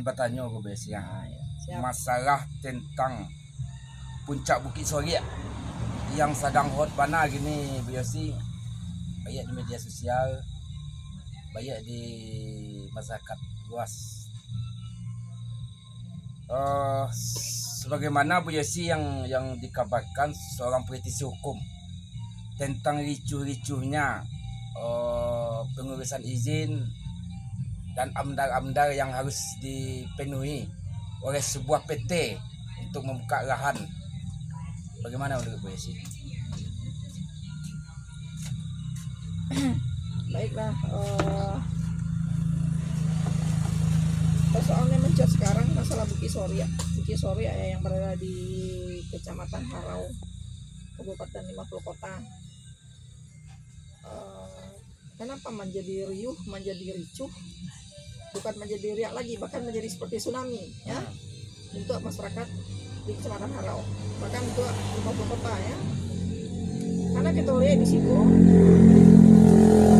bertanya ke Bes ya. Siap. Masalah tentang puncak Bukit Soria yang sedang hot bana gini Biosi, banyak di media sosial, banyak di masyarakat luas. Sebagaimana Bu Yosi yang dikabarkan seorang praktisi hukum tentang ricuh-ricuhnya pengurusan izin dan amdal-amdal yang harus dipenuhi oleh sebuah PT untuk membuka lahan. Bagaimana menurut Bu Yosi? Baiklah, persoalannya mencuat sekarang masalah Bukit Soria yang berada di Kecamatan Harau, Kabupaten 50 Kota. Kenapa menjadi riuh, menjadi ricuh, bukan menjadi riak lagi, bahkan menjadi seperti tsunami ya untuk masyarakat di Kecamatan Harau, bahkan untuk 50 kota ya. Karena kita lihat di situ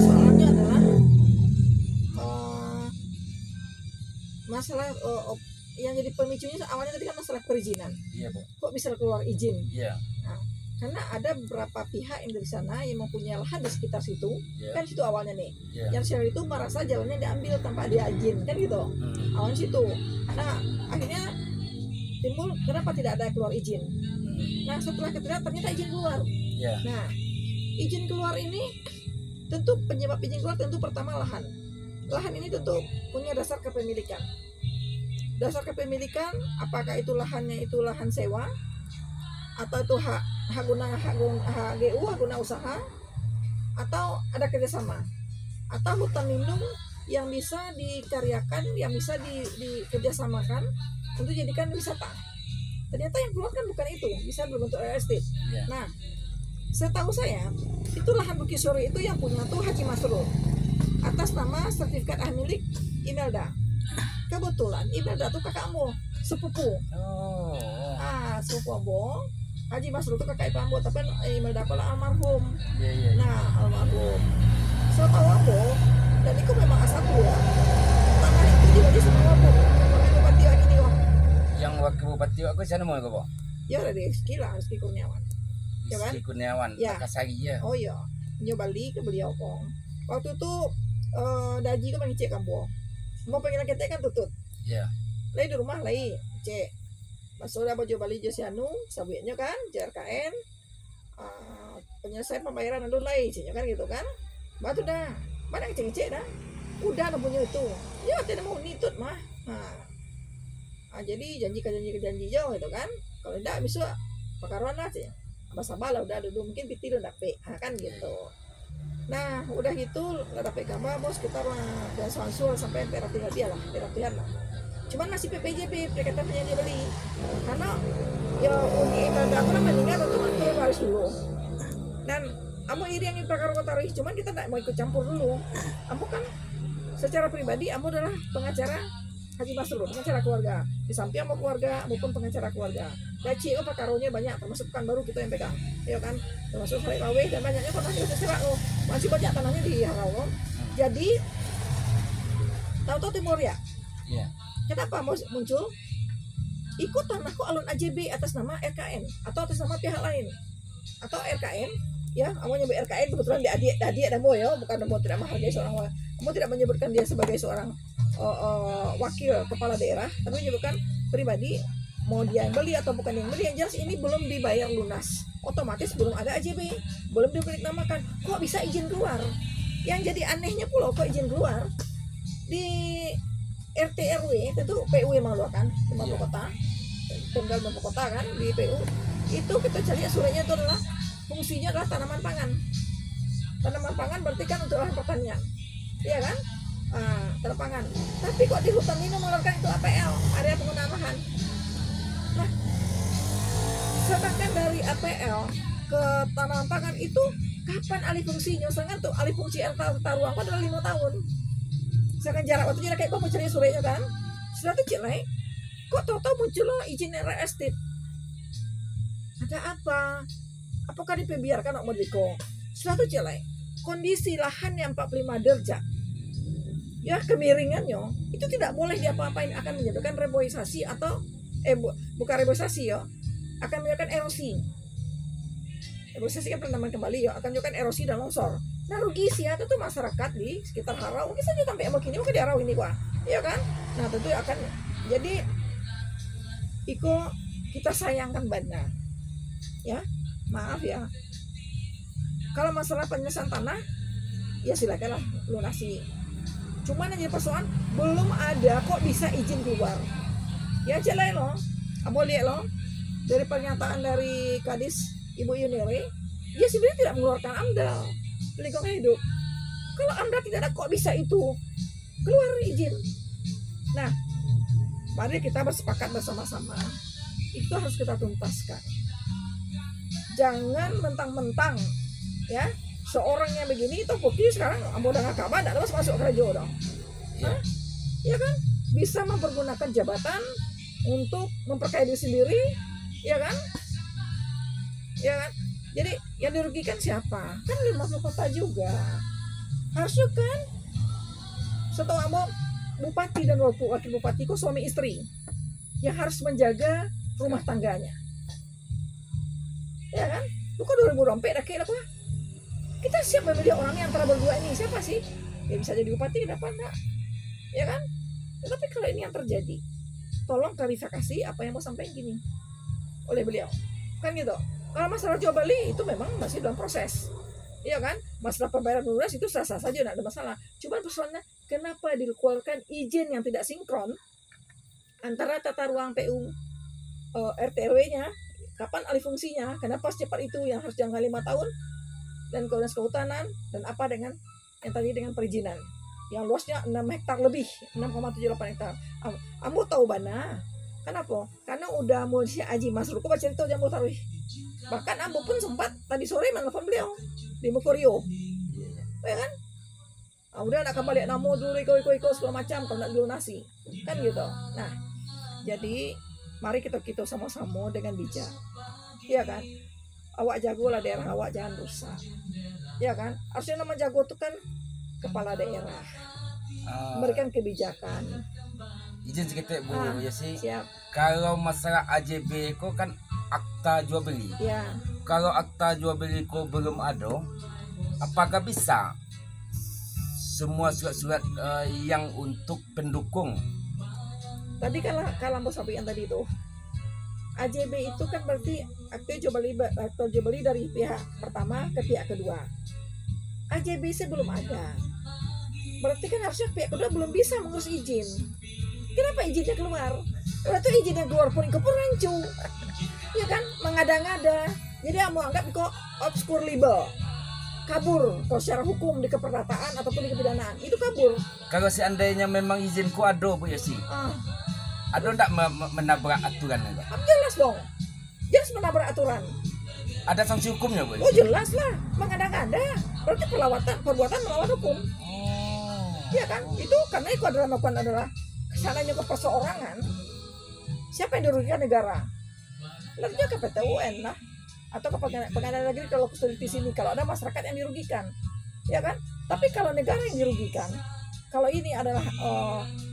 soalnya adalah masalah yang jadi pemicunya awalnya tadi kan masalah perizinan. Iya, Bu. Kok bisa keluar izin? Iya. Nah, karena ada beberapa pihak yang dari sana yang mempunyai lahan di sekitar situ, kan situ awalnya nih. Yang share itu merasa jalannya diambil tanpa dia izin, kan gitu. Awalnya situ. Nah, akhirnya timbul kenapa tidak ada keluar izin. Nah, setelah ketidakpastian ternyata izin keluar. Nah, izin keluar ini tentu penyebab izin keluar tentu pertama lahan. Lahan ini tentu punya dasar kepemilikan. Dasar kepemilikan apakah itu lahannya itu lahan sewa atau itu hak guna usaha atau ada kerjasama atau hutan lindung yang bisa dikaryakan, yang bisa dikerjasamakan untuk jadikan wisata. Ternyata yang keluar kan bukan itu, bisa berbentuk real estate. Nah, setahu saya itu lahan Bukit Soria itu yang punya tuh Haji Masrur atas nama sertifikat ahli milik Imelda. Kebetulan Imelda tuh kakakmu, sepupu. Sepupu Ambo. Haji Masrur tuh kakak Ambo, tapi Imelda pula almarhum. Nah, almarhum. Setahu Ambo, dan itu memang A1 ya. Tanah itu dibagi sama Ambo. Wakil Bupati lagi nih, Yang wakil bupati aku sana mau ke, Bu? Ya, ada di Rizky Kurniawan. Ya kan? Rizky Kurniawan, ya. Kasari ya. Oh iya, nyobali ke beliau kong. Waktu itu daji kan mengicik kambo. Mau pengen kita kan tutut. Iya. Lagi di rumah lagi cek. Masuk dah baju bali Josianu, sabunya kan, JRKN. Penyelesaian pembayaran dulu lagi, kan gitu kan. Batu dah. Mana cek dah. Udah ada punya itu. Ya tidak mau nitut mah. Jadi janji jauh itu kan. Kalau tidak bisa pakaruan lah sih. Sabar lah udah dulu mungkin piti udah dapet kan gitu. Nah udah gitu udah dapet gambar bos kita udah sansul sampai perhatian dia lah cuman masih PPJP perikatan dia beli karena ya uni Imelda aku meninggal tentu kan harus dulu dan kamu iri yang perkara taruh cuman kita tidak mau ikut campur dulu kamu kan secara pribadi kamu adalah pengacara Haji Masrur, pengacara keluarga. Di samping sama keluarga maupun pengacara keluarga. Gaji perkaranya banyak, termasuk kan baru kita yang pegang, ya kan? Termasuk Saleh Raweh dan banyaknya tanah kita terserah masih banyak tanahnya di Harau. Jadi tahu-tahu Timur ya? Iya. Kenapa mau muncul? Ikut tanahku alun AJB atas nama RKN atau atas nama pihak lain atau RKN, ya? Kamu nyebut RKN kebetulan dia dan mau ya, bukan mau tidak menghargai seorang, kamu tidak menyebutkan dia sebagai seorang wakil kepala daerah, tapi menyebutkan pribadi mau dia yang beli atau bukan yang beli, yang jelas ini belum dibayar lunas, otomatis belum ada AJB, belum diberi namakan, kok bisa izin keluar? Yang jadi anehnya pula kok izin keluar di RT RW itu PU yang mengeluarkan 50 kota, Pemda 50 kota kan di PU itu kita cari suratnya itu adalah fungsinya adalah tanaman pangan berarti kan untuk lahan pertanian, iya kan? Tanam pangan. Tapi kok di hutan ini mengeluarkan itu APL, area penggunaan lahan. Nah, sedangkan dari APL ke tanaman pangan itu kapan alih fungsinya? Sedangkan tuh alih fungsi taruhan adalah 5 tahun. Sedangkan jarak waktunya kayak kok mau cari surenya kan? Setelah itu jelek, kok tahu-tahu muncul izin real estate. Ada apa? Apakah dibiarkan mau diko? Setelah itu jelek, kondisi lahan yang 45 derajat ya kemiringannya itu tidak boleh diapa-apain, akan menyebabkan reboisasi atau bukan reboisasi ya, akan menyebabkan erosi. Reboisasi kan penanaman kembali ya, akan menyebabkan erosi dan longsor. Nah rugi sih ya, tentu masyarakat di sekitar Harau mungkin saja sampai begini mungkin di Harau ini gua, ya kan? Nah tentu akan jadi kita sayangkan benar, ya maaf ya. Kalau masalah penyelesaian tanah, ya silakanlah lunasi. Cuman yang jadi persoalan belum ada kok bisa izin keluar. Ya jalan loh, kamu lihat loh dari pernyataan dari Kadis Ibu Yuniri, dia sebenarnya tidak mengeluarkan AMDAL lingkungan hidup. Kalau AMDAL tidak ada kok bisa itu keluar izin. Nah, mari kita bersepakat bersama-sama. Itu harus kita tuntaskan. Jangan mentang-mentang ya seorang yang begini itu bukti sekarang mau udah nggak kabar, tidak masuk kerja dong. Hah? Ya kan? Bisa mempergunakan jabatan untuk memperkaya diri sendiri, ya kan? Ya kan? Jadi yang dirugikan siapa? Kan 50 kota juga. Harusnya kan setahu Ambo, bupati dan wakil bupati kok suami istri yang harus menjaga rumah tangganya. Ya kan? Lu kok 2024 dah kayak apa? Kita siap memilih orangnya antara berdua ini, siapa sih? Ya bisa jadi bupati, kenapa enggak? Ya kan? Tetapi kalau ini yang terjadi, tolong klarifikasi apa yang mau sampaikan gini oleh beliau. Kan gitu. Kalau masalah jual beli itu memang masih dalam proses. Iya kan? Masalah pembayaran lunas itu sah-sah saja, tidak ada masalah. Cuma persoalannya kenapa dikeluarkan izin yang tidak sinkron antara tata ruang PU RT/RW-nya, kapan alih fungsinya, kenapa secepat itu yang harus jangka 5 tahun, dan koordinasi kehutanan, dan apa dengan yang tadi dengan perizinan yang luasnya 6 hektar lebih, 6,78 hektar. Ambo tahu bana. Kenapa? Karena udah mau si Aji Masrul kok baca cerita Jambu Tarwih. Bahkan Ambo pun sempat tadi sore menelpon beliau di Mukorio. Ya kan? Udah nak kembali namo dulu iko segala macam kalau nak dilunasi. Kan gitu. Nah, jadi mari kita sama-sama dengan bijak. Iya kan? Awak jagolah daerah awak, jangan rusak. Ya kan? Harusnya nama jago itu kan kepala daerah. Memberikan kebijakan. Izin sedikit Bu Yesi. Siap. Kalau masalah AJB kok kan akta jual beli. Ya. Kalau akta jual beli kok belum ada, apakah bisa semua surat-surat yang untuk pendukung? Tadi kalau mau sampaikan tadi itu, AJB itu kan berarti akta jual beli dari pihak pertama ke pihak kedua. AJB belum ada. Berarti kan harusnya pihak kedua belum bisa mengurus izin. Kenapa izinnya keluar? Berarti izinnya keluar pun rancu. Ya kan, mengada-ngada. Jadi mau anggap kok obscure libel. Kabur kalau secara hukum di keperdataan ataupun di kepidanaan. Itu kabur. Kalau seandainya memang izinku ada Bu Yesi. Ada enggak menabrak aturan enggak? Jelas dong. Jelas menabrak aturan. Ada sanksi hukumnya Bu Yesi? Oh jelas lah, mengada-ngada. Berarti perbuatan melawan hukum. Iya kan? Itu karena itu adalah melakukan adalah kesananya ke perseorangan. Siapa yang dirugikan negara? Lalunya ke PT UN lah, atau ke pengadilan negeri kalau kesulitan di sini. Kalau ada masyarakat yang dirugikan, ya kan? Tapi kalau negara yang dirugikan, kalau ini adalah,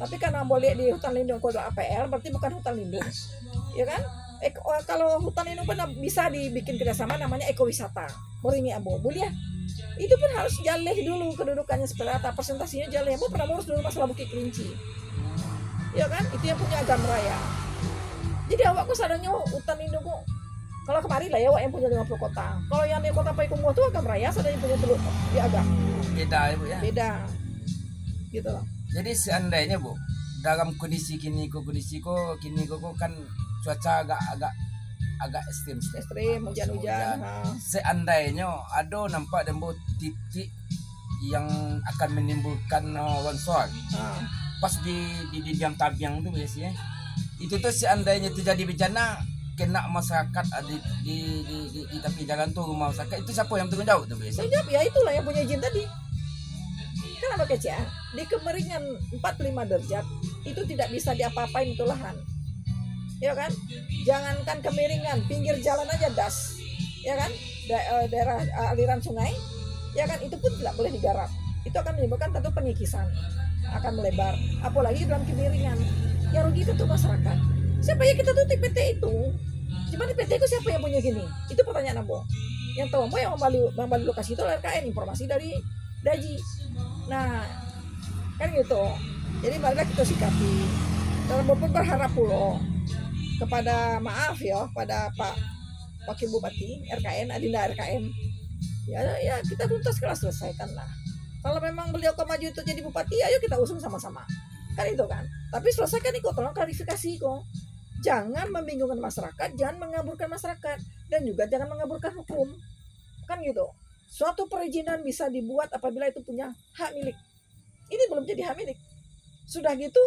tapi karena boleh di hutan lindung kode APL, berarti bukan hutan lindung, ya kan? Kalau hutan lindung pun bisa dibikin kerjasama namanya ekowisata. Moringi Ambo, boleh. Itu pun harus jaleh dulu kedudukannya seperti apa, presentasinya jaleh. Ambo pernah ngurus dulu masalah Bukit Kelinci, ya kan? Itu yang punya Agam Raya. Jadi awak kok sadarnya hutan lindung kok. Kalau kemarin lah ya awak yang punya 50 kota. Kalau yang di kota Payakumbuh itu Agam Raya sadarnya punya telur di Agam. Beda ya Bu ya. Beda. Gitu loh. Jadi seandainya Bu, dalam kondisi kini kok kan cuaca agak ekstrim, hujan-hujan. Seandainya ada nampak dembo titik yang akan menimbulkan longsor. Pas di Diam Tabiang itu biasanya. Itu tuh seandainya terjadi bencana kena masyarakat di tepi jalan tuh rumah masyarakat, itu siapa yang tanggung jawab tuh biasanya? Tanggung jawab ya itulah yang punya izin tadi. Kan apa kecil? Di kemiringan 45 derajat itu tidak bisa diapa-apain itu lahan. Ya kan? Jangankan kemiringan, pinggir jalan aja das. Ya kan? Daerah aliran sungai, ya kan, itu pun tidak boleh digarap. Itu akan menimbulkan tentu pengikisan. akan melebar, apalagi dalam kemiringan. Yang rugi itu masyarakat. Siapa yang kita tutup PT itu? Cuman di PT itu siapa yang punya gini? Itu pertanyaan Ambo. Yang tahu Ambo yang membali lokasi itu RKN, informasi dari Daji. Nah, kan gitu. Jadi marilah kita sikapi. Dan Ambo pun berharap pula kepada maaf ya pada Pak Wakil Bupati RKN, Adinda RKN. Ya kita tuntas kelas selesaikan lah. Kalau memang beliau ke maju itu jadi bupati, ayo kita usung sama-sama. Kan itu kan. Tapi selesaikan kok, tolong klarifikasi kok. Jangan membingungkan masyarakat, jangan mengaburkan masyarakat, dan juga jangan mengaburkan hukum. Kan gitu. Suatu perizinan bisa dibuat apabila itu punya hak milik. Ini belum jadi hak milik. Sudah gitu,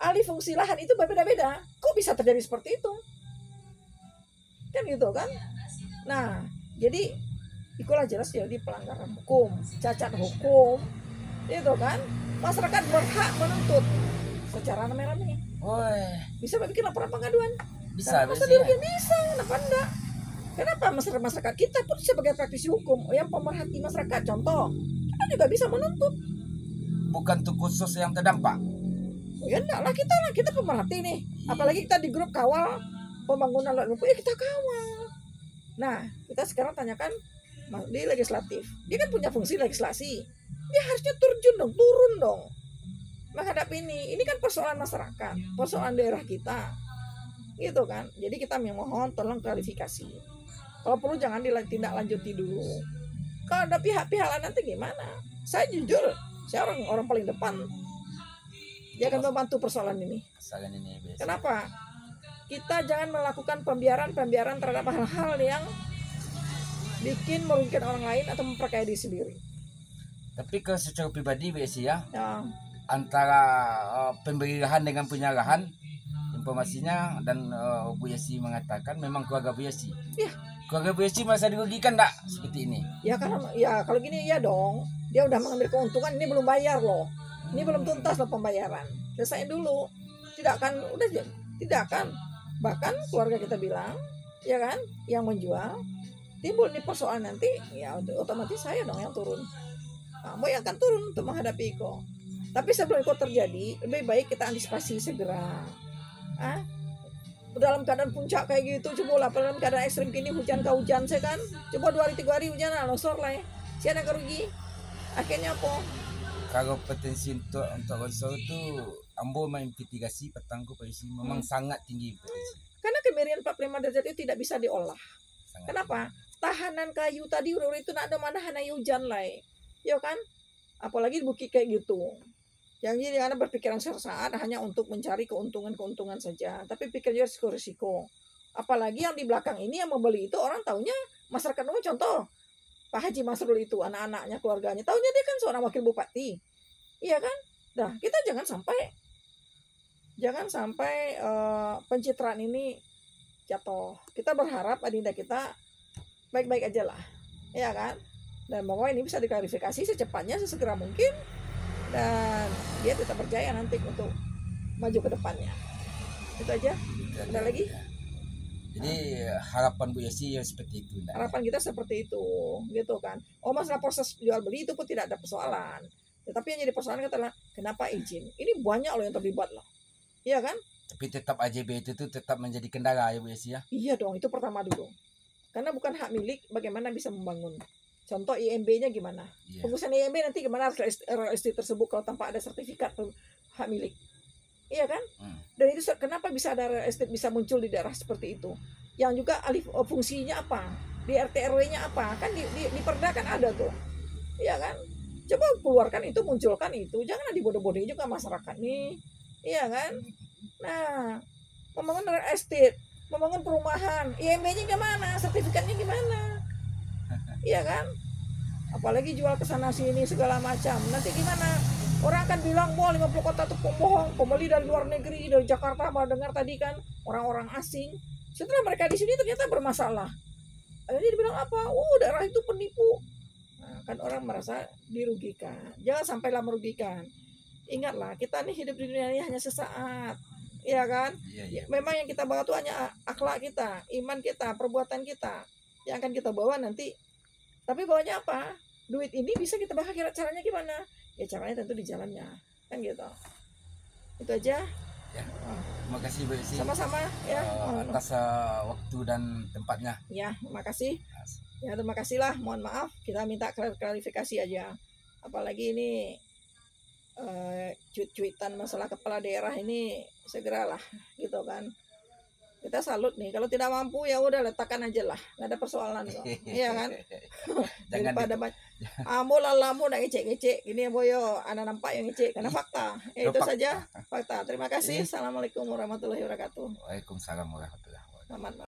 alih fungsi lahan itu berbeda-beda. Kok bisa terjadi seperti itu? Kan gitu kan. Nah, jadi itulah jelas jadi pelanggaran hukum, cacat hukum. Itu kan. Masyarakat berhak menuntut secara rame-rame. Bisa bikin laporan pengaduan. Bisa, bisa. Kenapa enggak? Kenapa masyarakat kita pun sebagai praktisi hukum yang pemerhati masyarakat, contoh, kita juga bisa menuntut. Bukan tuh khusus yang terdampak. Ya enggak lah, kita pemerhati nih. Apalagi kita di grup kawal pembangunan laut lumpur, ya kita kawal. Nah, kita sekarang tanyakan di legislatif. Dia kan punya fungsi legislasi. Dia harusnya turun dong menghadapi ini. Ini kan persoalan masyarakat, persoalan daerah kita, gitu kan. Jadi kita memohon tolong klarifikasi. Kalau perlu jangan ditindaklanjuti dulu. Kalau ada pihak-pihak lain nanti gimana? Saya jujur, saya orang paling depan. Dia akan membantu persoalan ini. Kenapa? Kita jangan melakukan pembiaran terhadap hal-hal yang bikin merugikan orang lain atau memperkaya diri sendiri. Tapi secara pribadi ya, antara pemberi lahan dengan punya lahan, informasinya dan Bu Yesi mengatakan memang keluarga Bu Yesi. Ya. Keluarga Bu Yesi merasa dirugikan enggak seperti ini? Ya kalau gini ya dong. Dia udah mengambil keuntungan, ini belum bayar loh. Ini belum tuntas loh pembayaran. Selesaiin dulu. Tidak akan. Bahkan keluarga kita bilang, ya kan, yang menjual timbul di persoalan nanti, ya otomatis saya dong yang turun. Kamu yang akan turun untuk menghadapi Iko. Tapi sebelum Iko terjadi, lebih baik kita antisipasi segera. Dalam keadaan puncak kayak gitu, coba lah dalam keadaan ekstrim gini hujan saya kan, coba 2 hari 3 hari hujan longsor lah ya. Siapa yang rugi? Akhirnya apa? Kalau potensi untuk longsor itu Ambo menginvestigasi petangku polisi memang sangat tinggi potensi. Karena kemiringan 45 derajat itu tidak bisa diolah. Kenapa? Tahanan kayu tadi itu nak ada mana hana hujan lah. Ya kan? Apalagi bukit kayak gitu. Yang jadi anak berpikiran sesaat hanya untuk mencari keuntungan saja. Tapi pikir juga risiko. Apalagi yang di belakang ini yang membeli itu orang taunya masyarakat umum, contoh Pak Haji Masrul itu anak-anaknya, keluarganya. Taunya dia kan seorang wakil bupati. Iya kan? Nah, kita jangan sampai pencitraan ini jatuh. Kita berharap adinda kita baik-baik aja lah. Iya kan? Dan bahwa ini bisa diklarifikasi secepatnya, sesegera mungkin, dan dia tetap berjaya nanti untuk maju ke depannya. Itu aja. Ada lagi? Jadi harapan Bu Yesi ya seperti itu. Harapan kita seperti itu, gitu kan. Masalah proses jual beli itu pun tidak ada persoalan. Tetapi yang jadi persoalan adalah kenapa izin? Ini banyak loh yang terlibat loh. Iya kan? Tapi tetap AJB itu tetap menjadi kendala ya Bu Yesi ya. Iya dong, itu pertama dulu. Karena bukan hak milik, bagaimana bisa membangun. Contoh IMB-nya gimana? Pengurusan IMB nanti gimana real estate tersebut kalau tanpa ada sertifikat hak milik? Iya kan? Dan itu kenapa bisa ada real estate bisa muncul di daerah seperti itu? Yang juga alih fungsinya apa? Di RT RW-nya apa? Kan di Perda kan ada tuh. Iya kan? Coba keluarkan itu, munculkan itu. Jangan dibodoh-bodohi juga masyarakat nih. Iya kan? Nah, membangun real estate, membangun perumahan, IMB-nya gimana? Sertifikatnya gimana? Iya kan? Apalagi jual ke sana sini segala macam. Nanti gimana? Orang akan bilang, wah 50 kota itu pembohong, pembeli dari luar negeri, dari Jakarta, mau dengar tadi kan orang-orang asing. Setelah mereka di sini ternyata bermasalah. Akhirnya dibilang apa? Daerah itu penipu. Nah, kan orang merasa dirugikan. Jangan sampailah merugikan. Ingatlah, kita nih hidup di dunia ini hanya sesaat. Iya kan? Iya. Memang yang kita bawa itu hanya akhlak kita, iman kita, perbuatan kita yang akan kita bawa nanti. Tapi bawanya apa? Duit ini bisa kita bakar, caranya gimana? Ya caranya tentu di jalannya. kan gitu. Itu aja. Ya. Terima kasih Bu Yosi. Sama-sama ya. Atas waktu dan tempatnya. Ya, terima kasih. Ya, terima kasih lah. Mohon maaf, kita minta klarifikasi aja. Apalagi ini cuitan masalah kepala daerah ini segeralah gitu kan. Kita salut nih. Kalau tidak mampu ya udah letakkan aja lah, nggak ada persoalan kok. Iya kan? Daripada ambo lalamu nak ngecek-ngecek gini ya boyo, anak nampak yang ngecek karena fakta. Itu saja fakta. Terima kasih. Assalamualaikum warahmatullahi wabarakatuh. Waalaikumsalam warahmatullahi wabarakatuh. Selamat malam.